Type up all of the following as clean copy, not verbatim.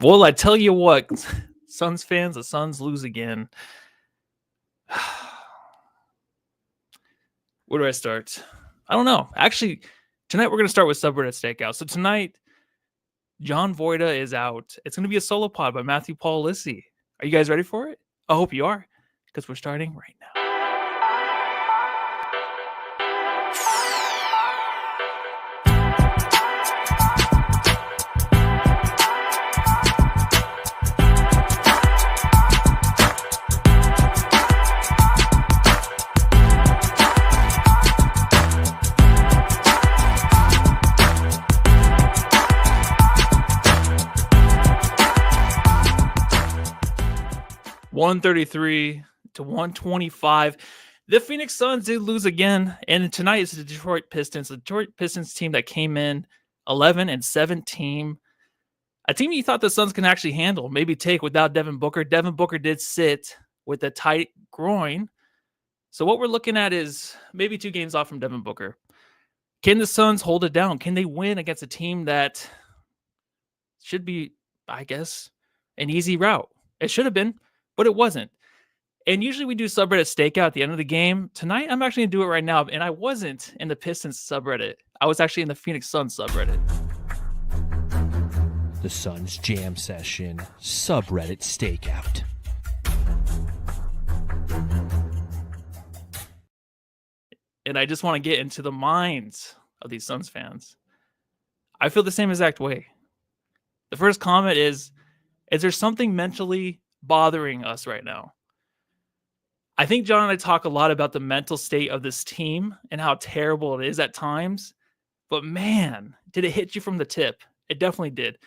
Well, I tell you what, Suns fans, the Suns lose again. Where do I start? I don't know. Actually, tonight we're going to start with Subreddit Stakeout. So tonight, John Voida is out. It's going to be a solo pod by Matthew Paul Lissy. Are you guys ready for it? I hope you are, because we're starting right now. 133 to 125. The Phoenix Suns did lose again, and tonight is the Detroit Pistons. The Detroit Pistons team that came in 11-17. A team you thought the Suns can actually handle, maybe take without Devin Booker. Devin Booker did sit with a tight groin. So what we're looking at is maybe 2 games off from Devin Booker. Can the Suns hold it down? Can they win against a team that should be, I guess, an easy route? It should have been, but it wasn't. And usually we do subreddit stakeout at the end of the game. Tonight, I'm actually going to do it right now. And I wasn't in the Pistons subreddit. I was actually in the Phoenix Suns subreddit. The Suns Jam Session subreddit stakeout. And I just want to get into the minds of these Suns fans. I feel the same exact way. The first comment is there something mentally bothering us right now? I think John and I talk a lot about the mental state of this team and how terrible it is at times. But man, did it hit you from the tip? It definitely did.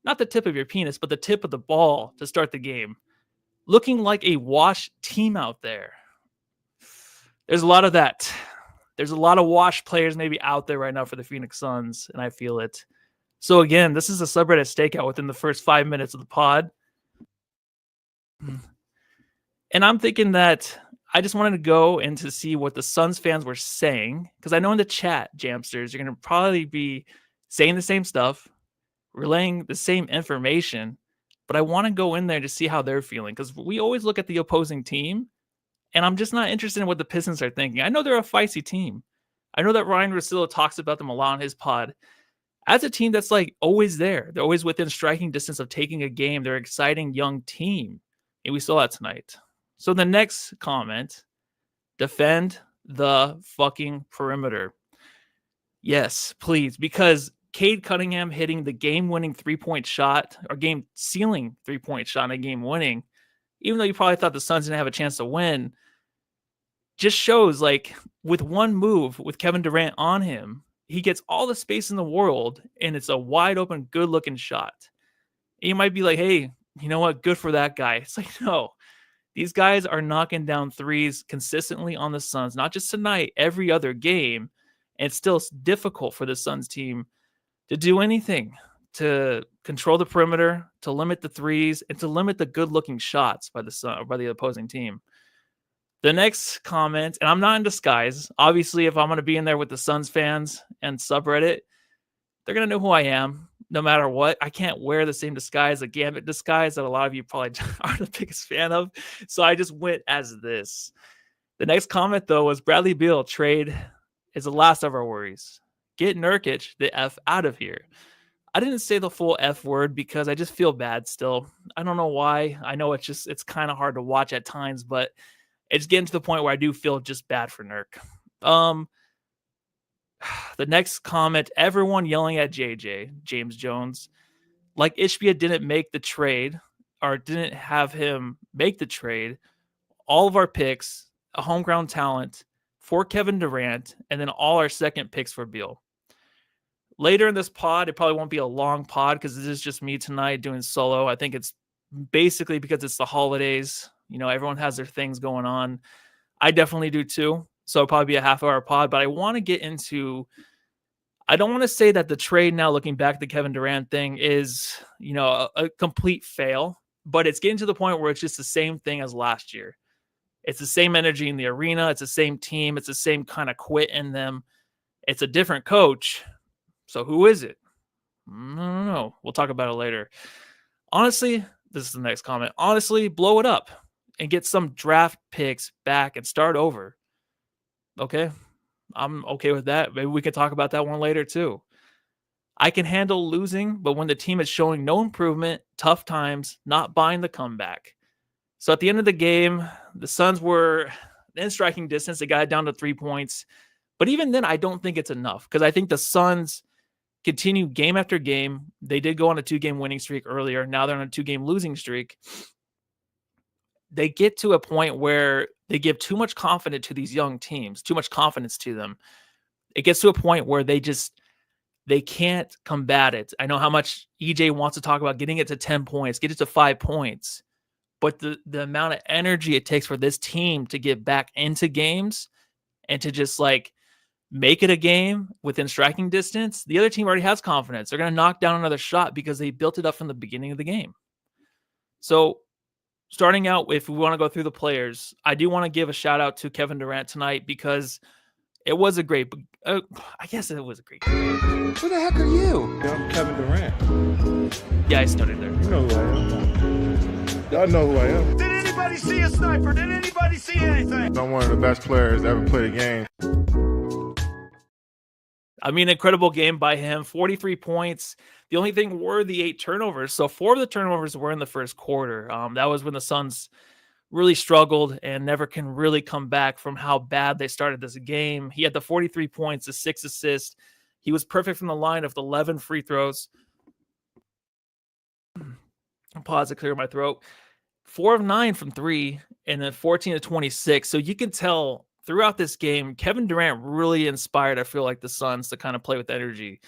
Not the tip of your penis, but the tip of the ball to start the game. Looking like a washed team out there. There's a lot of that. There's a lot of washed players maybe out there right now for the Phoenix Suns, and I feel it. So again, this is a subreddit stakeout within the first 5 minutes of the pod. And I'm thinking that I just wanted to go and to see what the Suns fans were saying, because I know in the chat, Jamsters, you're going to probably be saying the same stuff, relaying the same information, but I want to go in there to see how they're feeling, because we always look at the opposing team, and I'm just not interested in what the Pistons are thinking. I know they're a feisty team. I know that Ryan Russillo talks about them a lot on his pod. As a team that's like always there, they're always within striking distance of taking a game. They're an exciting young team, and we saw that tonight. So the next comment, defend the fucking perimeter. Yes, please, because Cade Cunningham hitting the game-winning three-point shot, or game-sealing three-point shot and game-winning, even though you probably thought the Suns didn't have a chance to win, just shows, like, with one move, with Kevin Durant on him, he gets all the space in the world, and it's a wide-open, good-looking shot. And you might be like, hey, you know what? Good for that guy. It's like, no. These guys are knocking down threes consistently on the Suns, not just tonight, every other game. And it's still difficult for the Suns team to do anything, to control the perimeter, to limit the threes, and to limit the good-looking shots by the opposing team. The next comment, and I'm not in disguise. Obviously, if I'm going to be in there with the Suns fans and subreddit, they're going to know who I am. No matter what, I can't wear the same disguise, a Gambit disguise that a lot of you probably aren't the biggest fan of. So I just went as this. The next comment, though, was Bradley Beal trade is the last of our worries. Get Nurkic the F out of here. I didn't say the full F word because I just feel bad still. I don't know why. I know it's kind of hard to watch at times, but it's getting to the point where I do feel just bad for Nurk. The next comment, everyone yelling at JJ, James Jones, like Ishbia didn't make the trade or didn't have him make the trade. All of our picks, a homegrown talent for Kevin Durant, and then all our second picks for Beal. Later in this pod, it probably won't be a long pod because this is just me tonight doing solo. I think it's basically because it's the holidays. You know, everyone has their things going on. I definitely do too. So it'll probably be a half-hour pod, but I want to get into – I don't want to say that the trade now, looking back at the Kevin Durant thing, is, you know, a complete fail, but it's getting to the point where it's just the same thing as last year. It's the same energy in the arena. It's the same team. It's the same kind of quit in them. It's a different coach. So who is it? I don't know. We'll talk about it later. Honestly, this is the next comment. Honestly, blow it up and get some draft picks back and start over. Okay. I'm okay with that. Maybe we could talk about that one later too. I can handle losing, but when the team is showing no improvement, tough times, not buying the comeback. So at the end of the game, the Suns were in striking distance. They got it down to 3 points. But even then, I don't think it's enough because I think the Suns continue game after game. They did go on a 2-game winning streak earlier. Now they're on a 2-game losing streak. They get to a point where they give too much confidence to these young teams, too much confidence to them. It gets to a point where they can't combat it. I know how much EJ wants to talk about getting it to 10 points, get it to 5 points. But the amount of energy it takes for this team to get back into games and to just like make it a game within striking distance, the other team already has confidence. They're going to knock down another shot because they built it up from the beginning of the game. So starting out, if we want to go through the players, I do want to give a shout out to Kevin Durant tonight because it was a great, I guess it was a great game. Who the heck are you? I'm Kevin Durant. Yeah, I started there. You know who I am. Y'all know who I am. Did anybody see a sniper? Did anybody see anything? I'm one of the best players to ever play the game. I mean, incredible game by him. 43 points. The only thing were the 8 turnovers. So 4 of the turnovers were in the first quarter. That was when the Suns really struggled and never can really come back from how bad they started this game. He had the 43 points, the 6 assists. He was perfect from the line of 11 free throws. Pause to clear my throat. 4 of 9 from 3 and then 14 to 26. So you can tell throughout this game, Kevin Durant really inspired, I feel like, the Suns to kind of play with energy.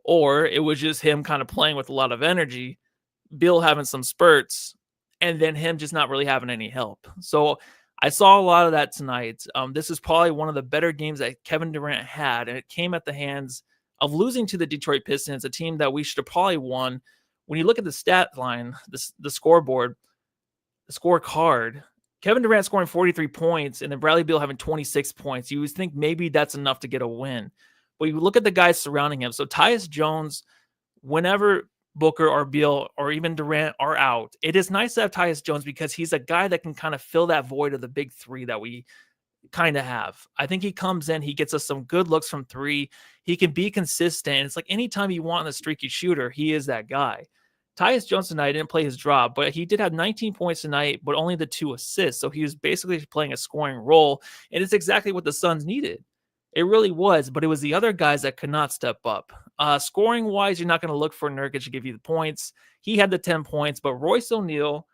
Or it was just him kind of playing with a lot of energy, Bill having some spurts, and then him just not really having any help. So I saw a lot of that tonight. This is probably one of the better games that Kevin Durant had, and it came at the hands of losing to the Detroit Pistons, a team that we should have probably won. When you look at the stat line, the scoreboard, the scorecard, Kevin Durant scoring 43 points and then Bradley Beal having 26 points. You would think maybe that's enough to get a win. But you look at the guys surrounding him. So Tyus Jones, whenever Booker or Beal or even Durant are out, it is nice to have Tyus Jones because he's a guy that can kind of fill that void of the big three that we kind of have. I think he comes in, he gets us some good looks from 3. He can be consistent. It's like anytime you want a streaky shooter, he is that guy. Tyus Jones tonight didn't play his drop, but he did have 19 points tonight, but only the 2 assists. So he was basically playing a scoring role, and it's exactly what the Suns needed. It really was, but it was the other guys that could not step up. Scoring-wise, you're not going to look for Nurkic to give you the points. He had the 10 points, but Royce O'Neal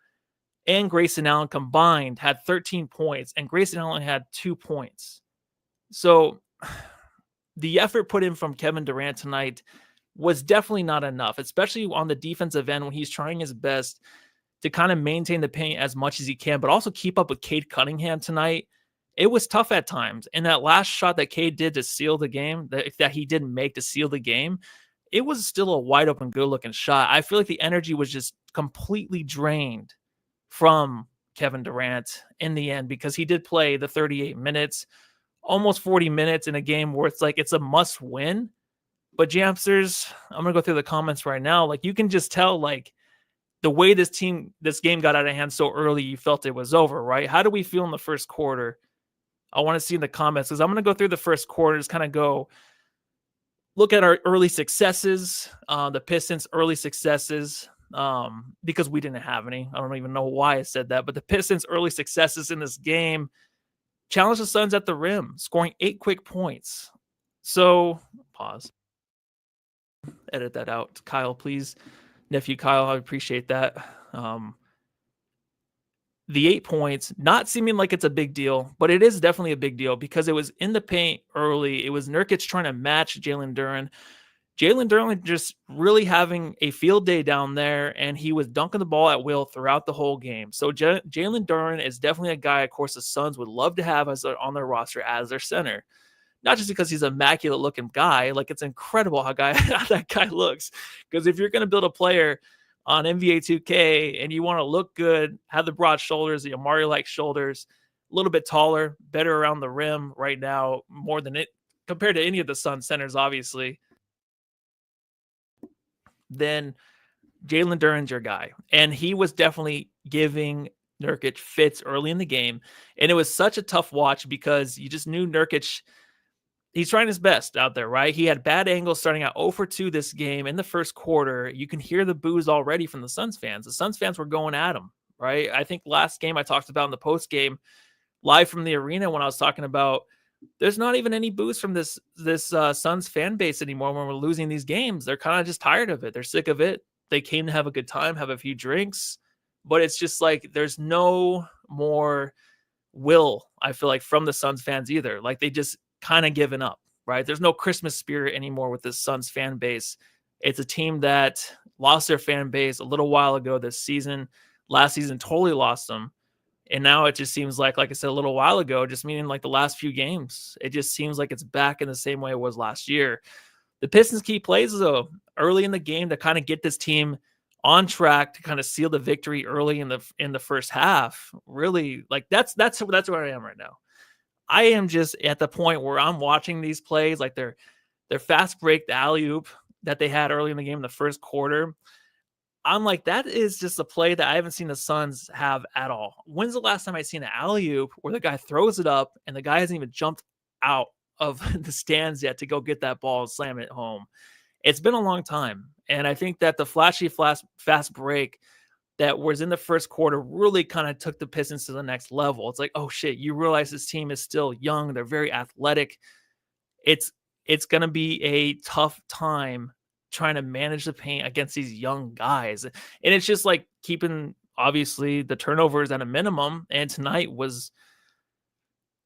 and Grayson Allen combined had 13 points, and Grayson Allen had 2 points. So the effort put in from Kevin Durant tonight was definitely not enough, especially on the defensive end when he's trying his best to kind of maintain the paint as much as he can, but also keep up with Cade Cunningham tonight. It was tough at times. And that last shot that Cade did to seal the game, that he didn't make to seal the game, it was still a wide open, good looking shot. I feel like the energy was just completely drained from Kevin Durant in the end because he did play the 38 minutes, almost 40 minutes in a game where it's like it's a must win. But Jamsters, I'm going to go through the comments right now. Like you can just tell like the way this game got out of hand so early, you felt it was over, right? How do we feel in the first quarter? I want to see in the comments because I'm going to go through the first quarter, just kind of go look at our early successes, the Pistons' early successes, because we didn't have any. I don't even know why I said that, but the Pistons' early successes in this game challenged the Suns at the rim, scoring 8 quick points. So, pause. Edit that out. Kyle, please. Nephew Kyle, I appreciate that. The 8 points, not seeming like it's a big deal, but it is definitely a big deal because it was in the paint early. It was Nurkic trying to match Jalen Duren. Jalen Duren just really having a field day down there, and he was dunking the ball at will throughout the whole game. So Jalen Duren is definitely a guy, of course, the Suns would love to have on their roster as their center. Not just because he's an immaculate looking guy, like it's incredible how that guy looks. Because if you're going to build a player on NBA 2K and you want to look good, have the broad shoulders, the Amari-like shoulders, a little bit taller, better around the rim right now, more than it compared to any of the Sun centers, obviously, then Jalen Duran's your guy. And he was definitely giving Nurkic fits early in the game. And it was such a tough watch because you just knew Nurkic, he's trying his best out there, right? He had bad angles starting out 0 for 2 this game in the first quarter. You can hear the boos already from the Suns fans. The Suns fans were going at him, right? I think last game I talked about in the post game live from the arena when I was talking about there's not even any boost from this Suns fan base anymore when we're losing these games. They're kind of just tired of it. They're sick of it. They came to have a good time, have a few drinks, but it's just like there's no more will, I feel like, from the Suns fans either. Like they just kind of given up, right? There's no Christmas spirit anymore with this Suns fan base. It's a team that lost their fan base a little while ago this season. Last season totally lost them. And now it just seems like I said a little while ago, just meaning like the last few games, it just seems like it's back in the same way it was last year. The Pistons key plays, though, early in the game to kind of get this team on track to kind of seal the victory early in the first half. Really, like that's where I am right now. I am just at the point where I'm watching these plays, like their fast break, the alley-oop that they had early in the game in the first quarter. I'm like, that is just a play that I haven't seen the Suns have at all. When's the last time I seen an alley-oop where the guy throws it up and the guy hasn't even jumped out of the stands yet to go get that ball and slam it home? It's been a long time. And I think that the fast break that was in the first quarter really kind of took the Pistons to the next level. It's like, oh shit, you realize this team is still young. They're very athletic. It's going to be a tough time trying to manage the paint against these young guys. And it's just like keeping, obviously, the turnovers at a minimum. And tonight was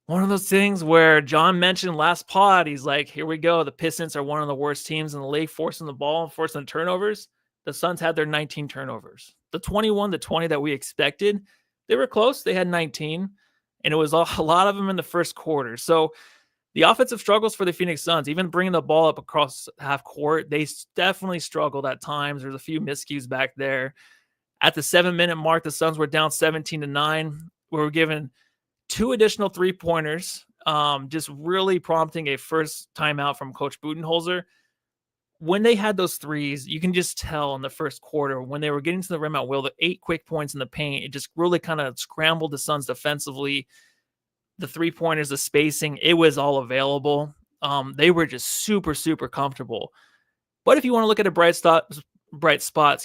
one of those things where John mentioned last pod, he's like, here we go. The Pistons are one of the worst teams in the league, forcing the ball, forcing the turnovers. The Suns had their 19 turnovers. The 21-20 that we expected, they were close. They had 19, and it was a lot of them in the first quarter. So the offensive struggles for the Phoenix Suns, even bringing the ball up across half court, they definitely struggled at times. There's a few miscues back there. At the 7-minute mark, the Suns were down 17-9. We were given 2 additional 3-pointers, just really prompting a first timeout from Coach Budenholzer. When they had those threes, you can just tell in the first quarter when they were getting to the rim at will, the 8 quick points in the paint, it just really kind of scrambled the Suns defensively. The 3-pointers, the spacing, it was all available. They were just super, super comfortable. But if you want to look at a bright spot,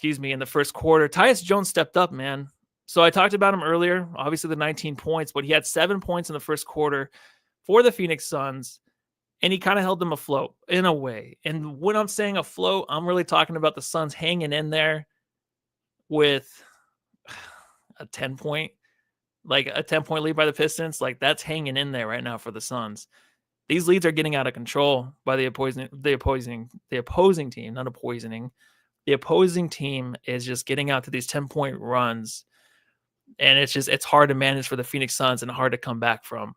in the first quarter, Tyus Jones stepped up, man. So I talked about him earlier, obviously the 19 points, but he had 7 points in the first quarter for the Phoenix Suns, and he kind of held them afloat in a way. And when I'm saying afloat, I'm really talking about the Suns hanging in there with a 10-point lead by the Pistons. Like, that's hanging in there right now for the Suns. These leads are getting out of control by the opposing team, not a poisoning. The opposing team is just getting out to these 10-point runs. And it's hard to manage for the Phoenix Suns and hard to come back from.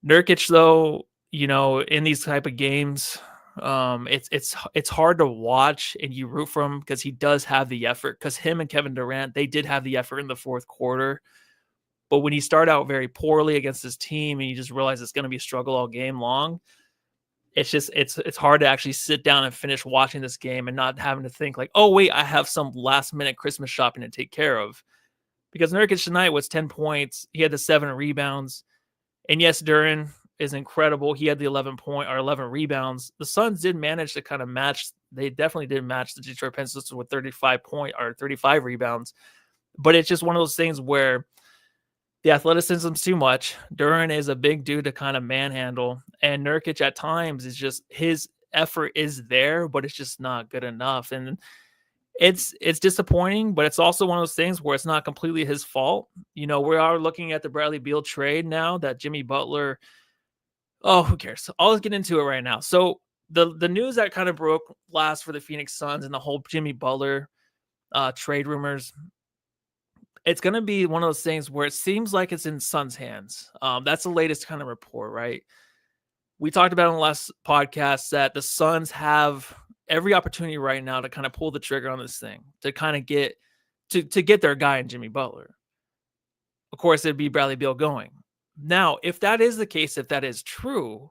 Nurkic, though, in these type of games, it's hard to watch and you root for him because he does have the effort. Because him and Kevin Durant, they did have the effort in the fourth quarter. But when you start out very poorly against this team and you just realize it's going to be a struggle all game long, it's hard to actually sit down and finish watching this game and not having to think like, oh, wait, I have some last minute Christmas shopping to take care of. Because Nurkic tonight was 10 points. He had the 7 rebounds. And yes, Durant is incredible. He had the 11 rebounds. The Suns did manage to kind of match. They definitely did match the Detroit Pistons with 35 rebounds. But it's just one of those things where the athleticism's too much. Durant is a big dude to kind of manhandle. And Nurkic at times is just, his effort is there, but it's just not good enough. And it's disappointing, but it's also one of those things where it's not completely his fault. We are looking at the Bradley Beal trade now that Jimmy Butler. Oh, who cares? I'll get into it right now. So the news that kind of broke last for the Phoenix Suns and the whole Jimmy Butler trade rumors, it's going to be one of those things where it seems like it's in Suns' hands. That's the latest kind of report, right? We talked about in the last podcast that the Suns have every opportunity right now to kind of pull the trigger on this thing, to kind of get their guy in Jimmy Butler. Of course, it'd be Bradley Beal going. Now, if that is the case, if that is true,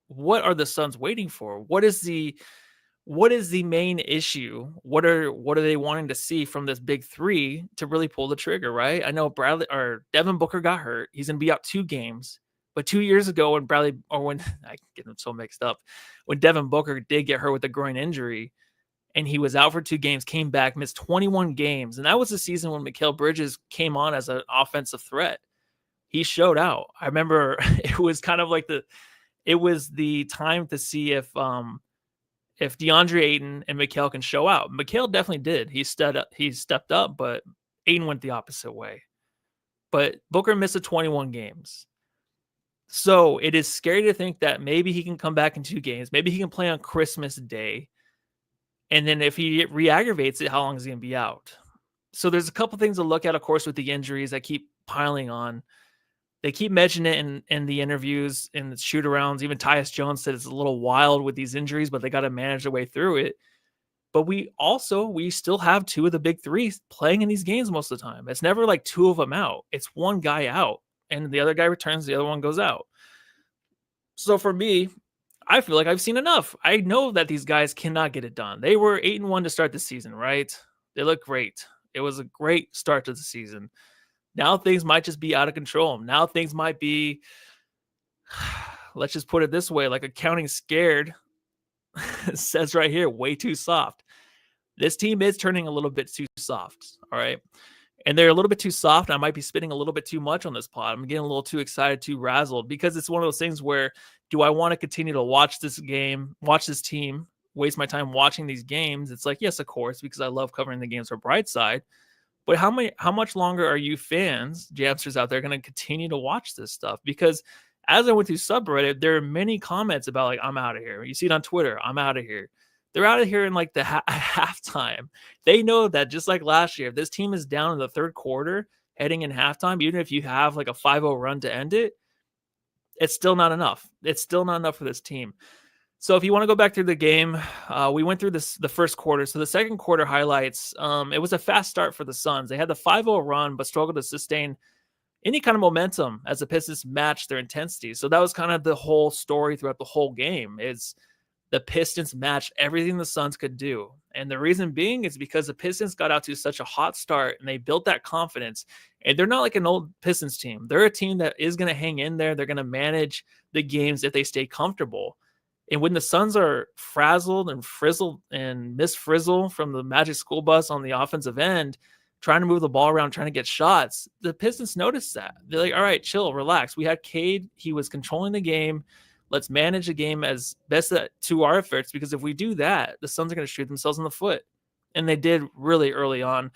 what are the Suns waiting for? What is the what is the main issue? What are they wanting to see from this big three to really pull the trigger, right? I know Devin Booker got hurt. He's going to be out 2 games. But 2 years ago when I get them so mixed up, when Devin Booker did get hurt with a groin injury and he was out for 2 games, came back, missed 21 games. And that was the season when Mikal Bridges came on as an offensive threat. He showed out. I remember it was kind of like it was the time to see if DeAndre Ayton and Mikal can show out. Mikal definitely did. He stepped up, but Ayton went the opposite way. But Booker missed 21 games. So it is scary to think that maybe he can come back in 2 games. Maybe he can play on Christmas Day. And then if he re-aggravates it, how long is he going to be out? So there's a couple things to look at, of course, with the injuries that keep piling on. They keep mentioning it in the interviews, in the shoot-arounds. Even Tyus Jones said it's a little wild with these injuries, but they got to manage their way through it. But we still have 2 of the big 3 playing in these games most of the time. It's never like 2 of them out. It's one guy out, and the other guy returns, the other one goes out. So for me, I feel like I've seen enough. I know that these guys cannot get it done. They were 8-1 to start the season, right? They look great. It was a great start to the season. Now things might just be out of control. Now things might be, let's just put it this way, like accounting scared says right here, way too soft. This team is turning a little bit too soft, all right? And they're a little bit too soft. I might be spitting a little bit too much on this pod. I'm getting a little too excited, too razzled, because it's one of those things where, do I want to continue to watch this game, watch this team, waste my time watching these games? It's like, yes, of course, because I love covering the games for Brightside. But how much longer are you fans, Jamsters out there, going to continue to watch this stuff? Because as I went through subreddit, there are many comments about like, I'm out of here. You see it on Twitter, I'm out of here. They're out of here in like the halftime. They know that just like last year, if this team is down in the 3rd quarter, heading in halftime, even if you have like a 5-0 run to end it, it's still not enough. It's still not enough for this team. So if you want to go back through the game, we went through the first quarter. So the second quarter highlights, it was a fast start for the Suns. They had the 5-0 run, but struggled to sustain any kind of momentum as the Pistons matched their intensity. So that was kind of the whole story throughout the whole game, is the Pistons matched everything the Suns could do. And the reason being is because the Pistons got out to such a hot start and they built that confidence. And they're not like an old Pistons team. They're a team that is going to hang in there. They're going to manage the games if they stay comfortable. And when the Suns are frazzled and frizzled and misfrizzle from the Magic School Bus on the offensive end, trying to move the ball around, trying to get shots, the Pistons noticed that. They're like, all right, chill, relax. We had Cade. He was controlling the game. Let's manage the game as best to our efforts, because if we do that, the Suns are going to shoot themselves in the foot. And they did really early on.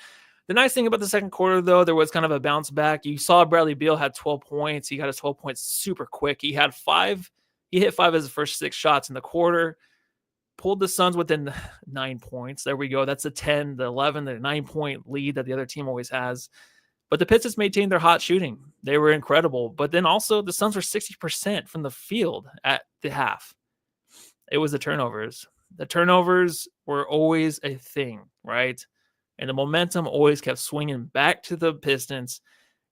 The nice thing about the second quarter, though, there was kind of a bounce back. You saw Bradley Beal had 12 points. He got his 12 points super quick. He hit 5 of his first 6 shots in the quarter, pulled the Suns within 9 points. There we go. That's the 10, the 11, the 9-point lead that the other team always has. But the Pistons maintained their hot shooting. They were incredible. But then also the Suns were 60% from the field at the half. It was the turnovers. The turnovers were always a thing, right? And the momentum always kept swinging back to the Pistons.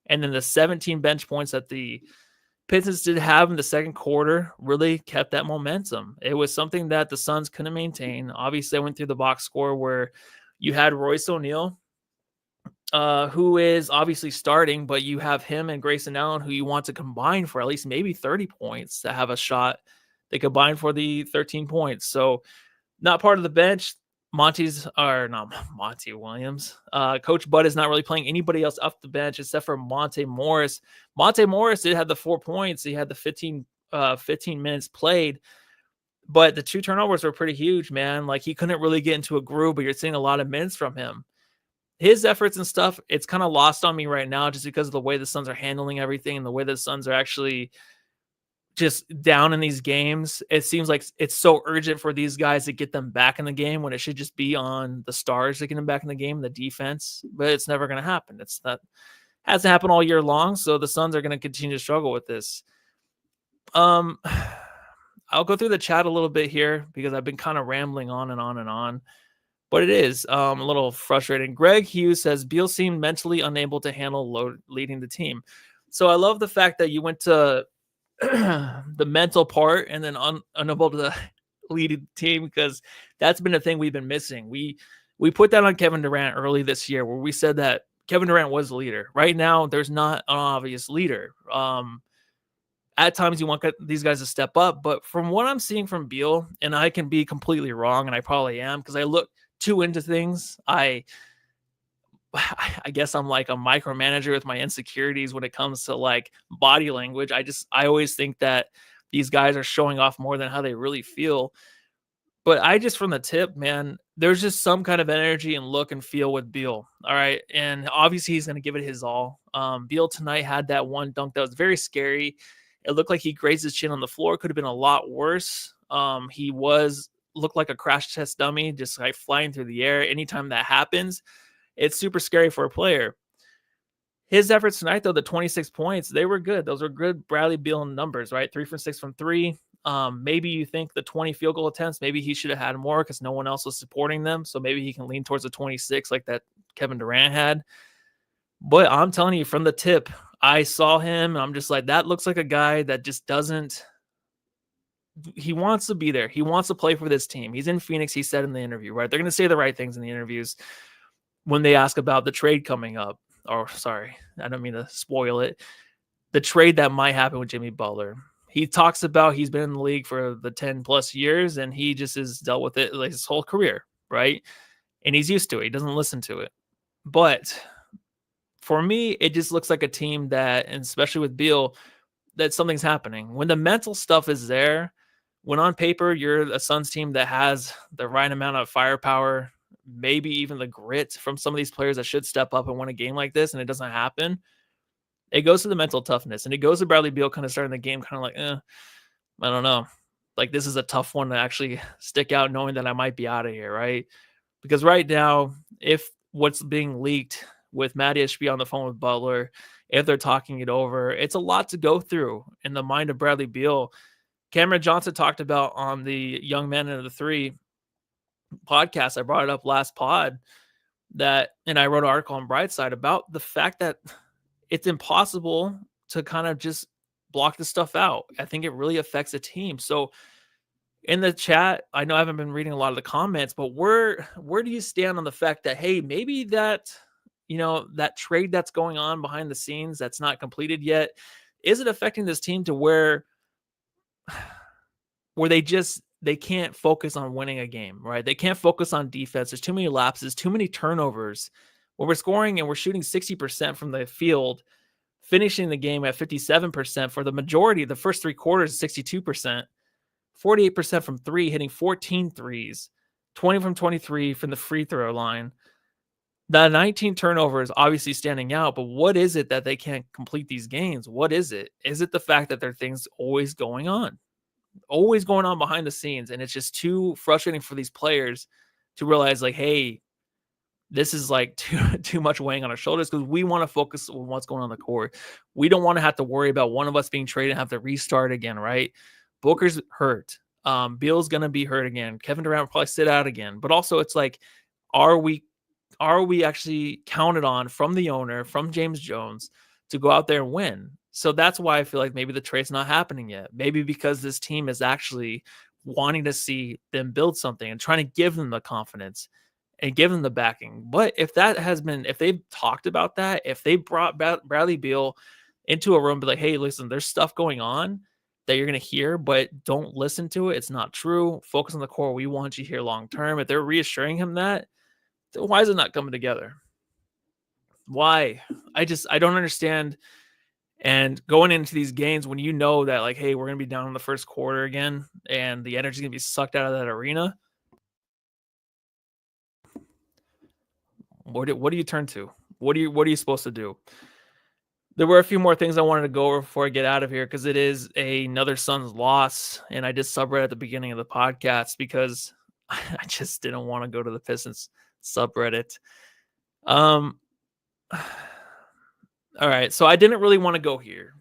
And then the 17 bench points that the Pistons did have in the second quarter really kept that momentum. It was something that the Suns couldn't maintain. Obviously, I went through the box score where you had Royce O'Neal, who is obviously starting, but you have him and Grayson Allen, who you want to combine for at least maybe 30 points to have a shot. They combine for the 13 points. So not part of the bench. Monty Williams. Coach Bud is not really playing anybody else off the bench except for Monte Morris. Monte Morris did have the 4 points. He had the 15 minutes played, but the 2 turnovers were pretty huge, man. Like, he couldn't really get into a groove, but you're seeing a lot of minutes from him. His efforts and stuff, it's kind of lost on me right now just because of the way the Suns are handling everything and the way the Suns are actually just down in these games. It seems like it's so urgent for these guys to get them back in the game when it should just be on the stars to get them back in the game, the defense, but it's never going to happen. It's not, hasn't happened all year long. So the Suns are going to continue to struggle with this. I'll go through the chat a little bit here because I've been kind of rambling on and on and on, but it is a little frustrating. Greg Hughes says Beal seemed mentally unable to handle load leading the team. So I love the fact that you went to the mental part and then unable to leading the team, because that's been a thing we've been missing. We put that on Kevin Durant early this year, where we said that Kevin Durant was the leader. Right now, there's not an obvious leader. At times, you want these guys to step up, but from what I'm seeing from Beal, and I can be completely wrong, and I probably am, because I look too into things. I guess I'm like a micromanager with my insecurities when it comes to like body language. I always think that these guys are showing off more than how they really feel. But I just, from the tip, man, there's just some kind of energy and look and feel with Beal. All right. And obviously he's going to give it his all. Beal tonight had that one dunk that was very scary. It looked like he grazed his chin on the floor. Could have been a lot worse. He looked like a crash test dummy, just like flying through the air. Anytime that happens, it's super scary for a player. His efforts tonight, though, the 26 points, they were good. Those were good Bradley Beal numbers, right? 3 for 6 from 3. Maybe you think the 20 field goal attempts, maybe he should have had more because no one else was supporting them. So maybe he can lean towards the 26 like that Kevin Durant had. But I'm telling you, from the tip, I saw him and I'm just like, that looks like a guy that just doesn't. He wants to be there. He wants to play for this team. He's in Phoenix, he said in the interview, right? They're going to say the right things in the interviews when they ask about the trade coming up. Or sorry, I don't mean to spoil it. The trade that might happen with Jimmy Butler. He talks about he's been in the league for the 10 plus years and he just has dealt with it like his whole career, right? And he's used to it. He doesn't listen to it. But for me, it just looks like a team that, and especially with Beal, that something's happening. When the mental stuff is there, when on paper you're a Suns team that has the right amount of firepower, maybe even the grit from some of these players that should step up and win a game like this, and it doesn't happen, it goes to the mental toughness. And it goes to Bradley Beal kind of starting the game kind of like, I don't know. Like, this is a tough one to actually stick out knowing that I might be out of here, right? Because right now, if what's being leaked with Matty Ishbia on the phone with Butler, if they're talking it over, it's a lot to go through in the mind of Bradley Beal. Cameron Johnson talked about on the Young Men of the Three podcast, I brought it up last pod, that, and I wrote an article on Brightside about the fact that it's impossible to kind of just block this stuff out. I think it really affects a team. So in the chat, I know I haven't been reading a lot of the comments, but where do you stand on the fact that, hey, maybe that, that trade that's going on behind the scenes that's not completed yet, is it affecting this team to where they can't focus on winning a game, right? They can't focus on defense. There's too many lapses, too many turnovers. When we're scoring and we're shooting 60% from the field, finishing the game at 57% for the majority, the first 3 quarters, 62%, 48% from 3, hitting 14 threes, 20 from 23 from the free throw line. The 19 turnovers obviously standing out, but what is it that they can't complete these games? What is it? Is it the fact that there are things always going on behind the scenes? And it's just too frustrating for these players to realize, like, hey, this is like too much weighing on our shoulders, because we want to focus on what's going on the court. We don't want to have to worry about one of us being traded and have to restart again, right? Booker's hurt. Beal's going to be hurt again. Kevin Durant will probably sit out again. But also it's like, are we actually counted on from the owner, from James Jones, to go out there and win? So that's why I feel like maybe the trade's not happening yet. Maybe because this team is actually wanting to see them build something and trying to give them the confidence and give them the backing. But if they've talked about that, if they brought Bradley Beal into a room, be like, hey, listen, there's stuff going on that you're going to hear, but don't listen to it. It's not true. Focus on the core. We want you here long-term. If they're reassuring him that, then why is it not coming together? Why? I don't understand. And going into these games, when you know that, like, hey, we're going to be down in the first quarter again, and the energy is going to be sucked out of that arena, what do you turn to? What are you supposed to do? There were a few more things I wanted to go over before I get out of here, because it is another Suns loss, and I just subreddit at the beginning of the podcast because I just didn't want to go to the Pistons subreddit. All right, so I didn't really want to go here,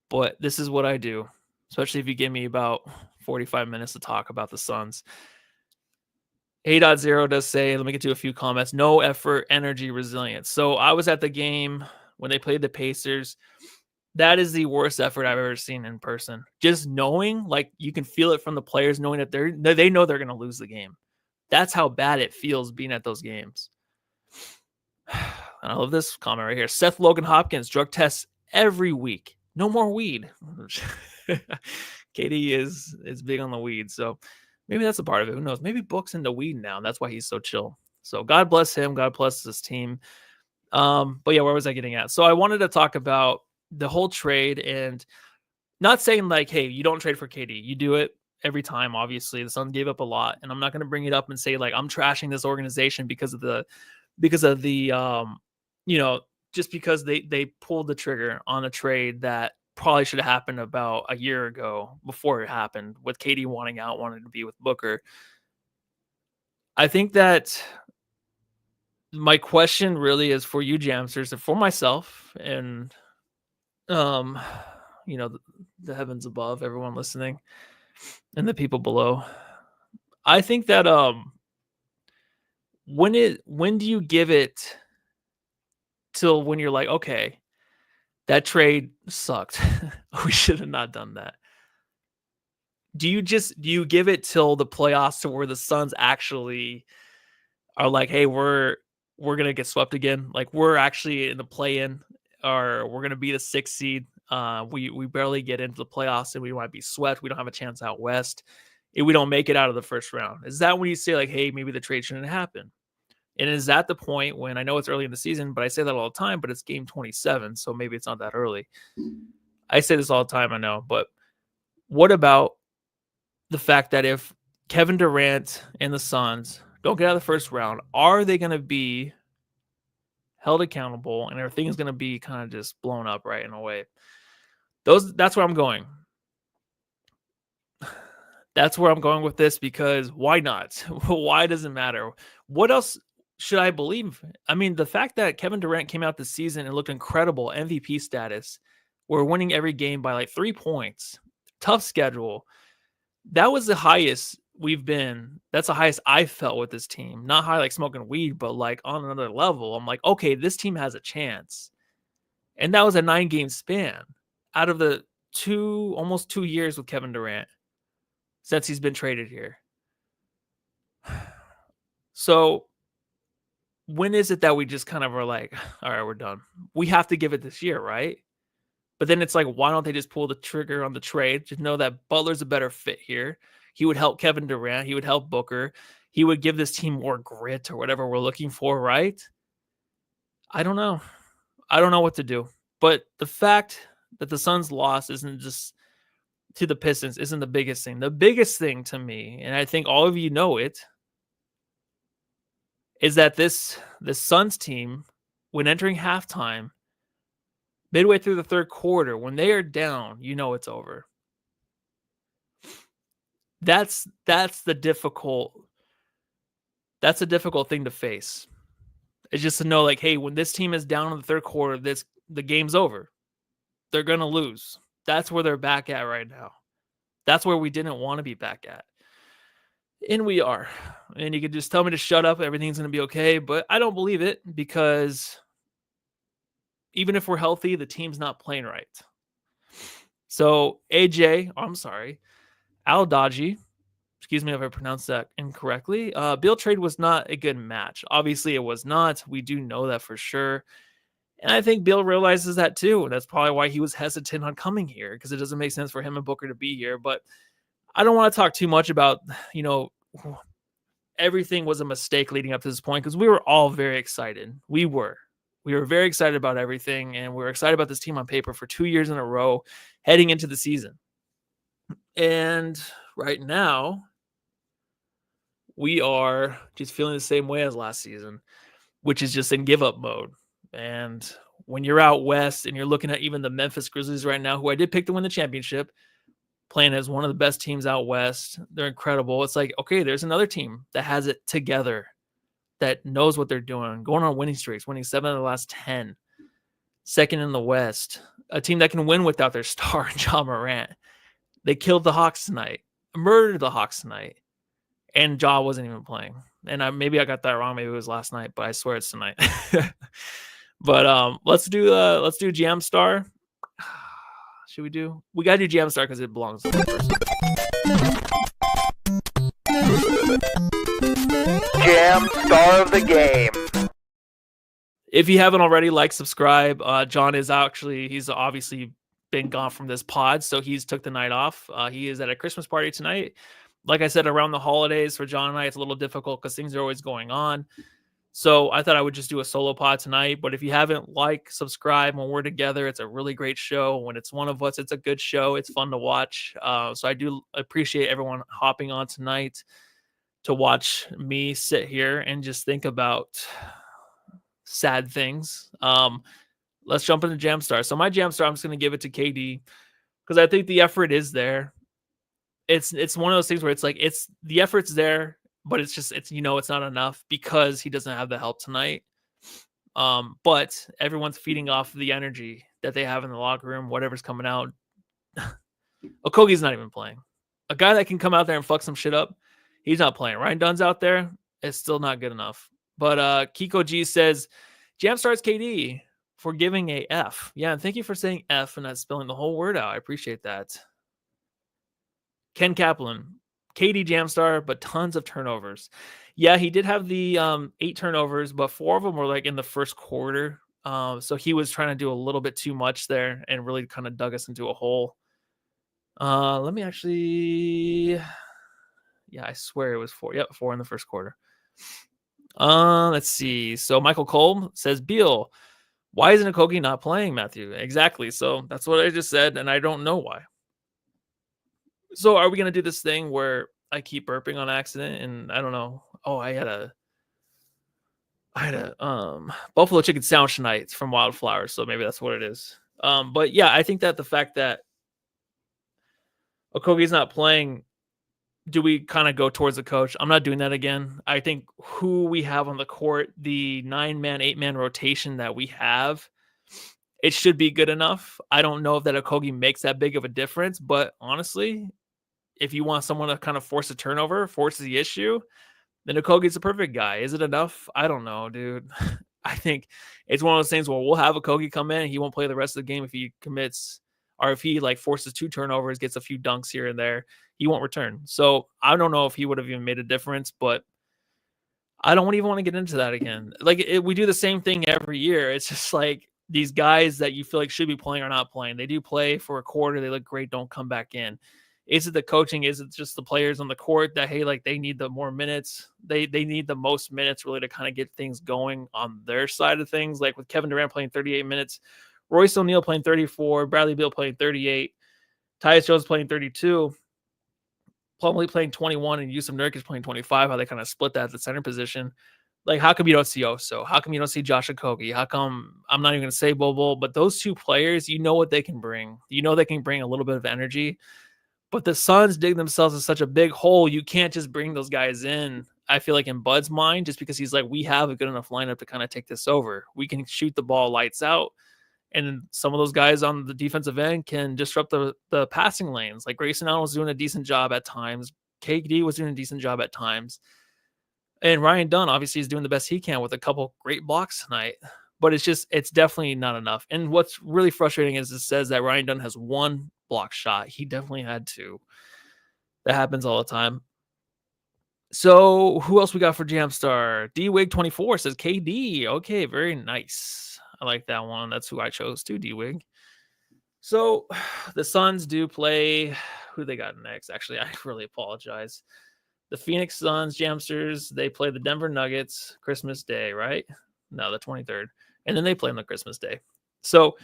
but this is what I do, especially if you give me about 45 minutes to talk about the Suns. A.0 does say, let me get to a few comments. No effort, energy, resilience. So I was at the game when they played the Pacers. That is the worst effort I've ever seen in person. Just knowing, like, you can feel it from the players knowing that they know they're going to lose the game. That's how bad it feels being at those games. I love this comment right here. Seth Logan Hopkins, drug tests every week. No more weed. KD is big on the weed, so maybe that's a part of it. Who knows? Maybe Book's into weed now, and that's why he's so chill. So God bless him. God bless this team. But yeah, where was I getting at? So I wanted to talk about the whole trade, and not saying like, hey, you don't trade for KD. You do it every time. Obviously, the Suns gave up a lot, and I'm not going to bring it up and say like I'm trashing this organization because of the just because they pulled the trigger on a trade that probably should have happened about a year ago before it happened, with KD wanting out, wanting to be with Booker. I think that my question really is for you, Jamsters, and for myself, and the heavens above, everyone listening, and the people below. I think that when do you give it till when you're like, okay, that trade sucked. We should have not done that. Do you give it till the playoffs to where the Suns actually are like, hey, we're gonna get swept again? Like, we're actually in the play-in, or we're gonna be the 6th seed. We barely get into the playoffs and we might be swept. We don't have a chance out west if we don't make it out of the first round. Is that when you say like, hey, maybe the trade shouldn't happen? And is that the point when, I know it's early in the season, but I say that all the time, but it's game 27, so maybe it's not that early. I say this all the time, I know, but what about the fact that if Kevin Durant and the Suns don't get out of the first round, are they going to be held accountable and everything is going to be kind of just blown up, right, in a way? That's where I'm going. That's where I'm going with this, because why not? Why does it matter? What else should I believe? I mean, the fact that Kevin Durant came out this season and looked incredible, MVP status, we're winning every game by like 3 points, tough schedule. That was the highest we've been. That's the highest I felt with this team. Not high like smoking weed, but like on another level. I'm like, okay, this team has a chance. And that was a 9-game span out of the almost 2 years with Kevin Durant since he's been traded here. So when is it that we just kind of are like, all right, we're done? We have to give it this year, right? But then it's like, why don't they just pull the trigger on the trade? Just know that Butler's a better fit here. He would help Kevin Durant. He would help Booker. He would give this team more grit or whatever we're looking for, right? I don't know. I don't know what to do. But the fact that the Suns lost isn't just to the Pistons isn't the biggest thing. The biggest thing to me, and I think all of you know it, is that this Suns team, when entering halftime, midway through the third quarter, when they are down, you know it's over. That's a difficult thing to face. It's just to know, like, hey, when this team is down in the third quarter, the game's over. They're gonna lose. That's where they're back at right now. That's where we didn't want to be back at. And we are. And you could just tell me to shut up, everything's going to be okay. But I don't believe it, because even if we're healthy, the team's not playing right. So Al-Daji, excuse me if I pronounced that incorrectly, Bill trade was not a good match. Obviously, it was not. We do know that for sure. And I think Bill realizes that too. That's probably why he was hesitant on coming here, because it doesn't make sense for him and Booker to be here. But I don't want to talk too much about, everything was a mistake leading up to this point, because we were all very excited. We were very excited about everything, and we were excited about this team on paper for 2 years in a row heading into the season. And right now, we are just feeling the same way as last season, which is just in give-up mode. And when you're out west and you're looking at even the Memphis Grizzlies right now, who I did pick to win the championship, playing as one of the best teams out west, they're incredible. It's like, okay, there's another team that has it together, that knows what they're doing, going on winning streaks, winning 7 of the last 10, second in the West, a team that can win without their star, Ja Morant. They killed the Hawks tonight, murdered the Hawks tonight, and Ja wasn't even playing. And maybe I got that wrong. Maybe it was last night, but I swear it's tonight. But let's do Jamstar. should we do? We got to do Jamstar because it belongs to one person. Jamstar of the game. If you haven't already, like, subscribe. John is he's obviously been gone from this pod, so he's took the night off. He is at a Christmas party tonight. Like I said, around the holidays for John and I, it's a little difficult because things are always going on. So I thought I would just do a solo pod tonight. But if you haven't, like, subscribe. When we're together, it's a really great show. When it's one of us, it's a good show. It's fun to watch. So I do appreciate everyone hopping on tonight to watch me sit here and just think about sad things. Let's jump into Jamstar. So my Jamstar, I'm just going to give it to KD because I think the effort is there. It's one of those things where it's like the effort's there, but it's not enough because he doesn't have the help tonight. But everyone's feeding off the energy that they have in the locker room, whatever's coming out. Okogie's not even playing. A guy that can come out there and fuck some shit up, he's not playing. Ryan Dunn's out there. It's still not good enough. But Kiko G says, Jamstar's KD for giving a F. Yeah, and thank you for saying F and not spelling the whole word out. I appreciate that. Ken Kaplan, KD Jamstar, but tons of turnovers. Yeah, he did have the 8 turnovers, but 4 of them were like in the first quarter. So he was trying to do a little bit too much there and really kind of dug us into a hole. Let me actually... Yeah, I swear it was 4. Yep, 4 in the first quarter. Let's see. So Michael Cole says, Beal, why isn't Okogie not playing, Matthew? Exactly. So that's what I just said, and I don't know why. So are we going to do this thing where I keep burping on accident? And I don't know. Oh, I had a buffalo chicken sandwich tonight from Wildflower. So maybe that's what it is. But yeah, I think that the fact that Okogie's not playing, do we kind of go towards the coach? I'm not doing that again. I think who we have on the court, the 9-man, 8-man rotation that we have, it should be good enough. I don't know if that Okogie makes that big of a difference, but honestly, if you want someone to kind of force a turnover, force the issue, then Okogie's the perfect guy. Is it enough? I don't know, dude. I think it's one of those things where we'll have Okogie come in and he won't play the rest of the game if he commits, or if he like forces 2 turnovers, gets a few dunks here and there, he won't return. So I don't know if he would have even made a difference, but I don't even want to get into that again. Like we do the same thing every year. It's just like these guys that you feel like should be playing are not playing. They do play for a quarter. They look great. Don't come back in. Is it the coaching? Is it just the players on the court that, hey, like they need the more minutes? They need the most minutes really to kind of get things going on their side of things. Like with Kevin Durant playing 38 minutes, Royce O'Neal playing 34, Bradley Beal playing 38, Tyus Jones playing 32, Plumlee playing 21, and Yusuf Nurkic playing 25, how they kind of split that at the center position. Like, how come you don't see Oso? How come you don't see Josh Okogie? How come I'm not even going to say Bobo? But those 2 players, you know what they can bring. You know they can bring a little bit of energy. But the Suns dig themselves in such a big hole, you can't just bring those guys in, I feel like, in Bud's mind, just because he's like, we have a good enough lineup to kind of take this over. We can shoot the ball lights out. And some of those guys on the defensive end can disrupt the passing lanes. Like Grayson Allen was doing a decent job at times. KD was doing a decent job at times. And Ryan Dunn, obviously, is doing the best he can with a couple great blocks tonight. But it's definitely not enough. And what's really frustrating is it says that Ryan Dunn has 1 block shot. He definitely had 2. That happens all the time. So who else we got for Jamstar? DWig24 says KD. Okay, very nice. I like that one. That's who I chose too, D-Wig. So the Suns do play. Who they got next? Actually, I really apologize. The Phoenix Suns, Jamsters, they play the Denver Nuggets Christmas Day, right? No, the 23rd. And then they play on the Christmas Day. So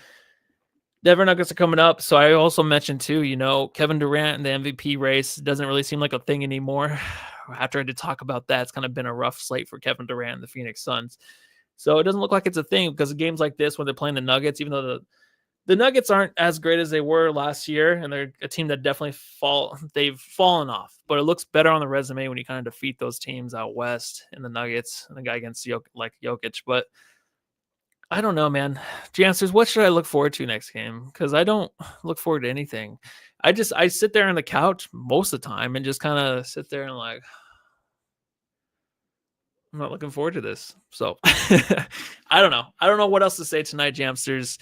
Denver Nuggets are coming up. So I also mentioned too, Kevin Durant and the MVP race doesn't really seem like a thing anymore. After I did talk about that, it's kind of been a rough slate for Kevin Durant and the Phoenix Suns. So it doesn't look like it's a thing because of games like this when they're playing the Nuggets, even though the Nuggets aren't as great as they were last year, and they're a team that definitely they've fallen off. But it looks better on the resume when you kind of defeat those teams out west in the Nuggets and the guy against Jokic. But I don't know, man. Jamsters, what should I look forward to next game? Because I don't look forward to anything. I sit there on the couch most of the time and just kind of sit there and like, I'm not looking forward to this. So I don't know. I don't know what else to say tonight, Jamsters.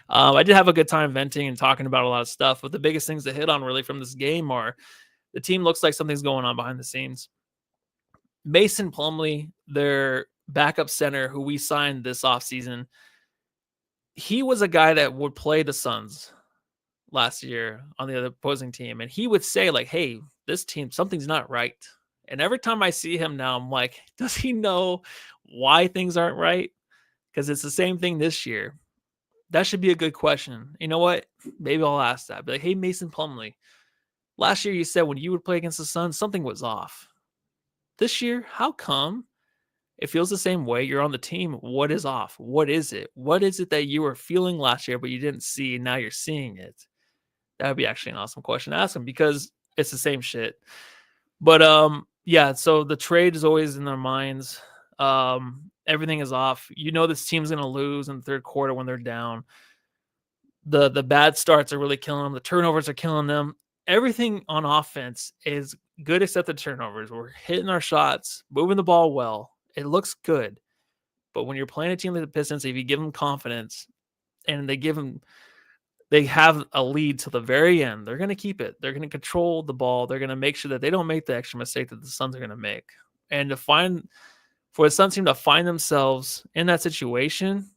I did have a good time venting and talking about a lot of stuff, but the biggest things to hit on really from this game are the team looks like something's going on behind the scenes. Mason Plumlee, their backup center who we signed this offseason, he was a guy that would play the Suns last year on the other opposing team. And he would say, like, hey, this team, something's not right. And every time I see him now, I'm like, does he know why things aren't right? Because it's the same thing this year. That should be a good question. You know what? Maybe I'll ask that. Be like, hey, Mason Plumlee, last year you said when you would play against the Suns, something was off. This year, how come it feels the same way? You're on the team. What is off? What is it? What is it that you were feeling last year, but you didn't see, and now you're seeing it? That would be actually an awesome question to ask him because it's the same shit. But yeah, so the trade is always in their minds. Everything is off. You know this team's gonna lose in the third quarter when they're down. The bad starts are really killing them. The turnovers are killing them. Everything on offense is good except the turnovers. We're hitting our shots, moving the ball well. It looks good. But when you're playing a team like the Pistons, if you give them confidence and they have a lead till the very end, they're going to keep it. They're going to control the ball. They're going to make sure that they don't make the extra mistake that the Suns are going to make. And for the Suns team to find themselves in that situation,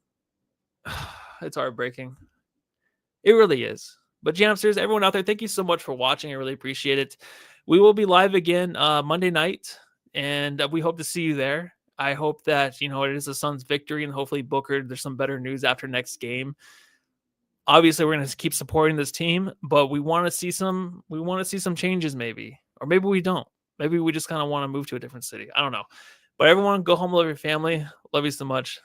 it's heartbreaking. It really is. But Jamsters, everyone out there, thank you so much for watching. I really appreciate it. We will be live again Monday night, and we hope to see you there. I hope that, it is the Suns' victory, and hopefully Booker, there's some better news after next game. Obviously, we're going to keep supporting this team, but we want to see some changes maybe. Or maybe we don't. Maybe we just kind of want to move to a different city. I don't know. But everyone, go home, love your family. Love you so much.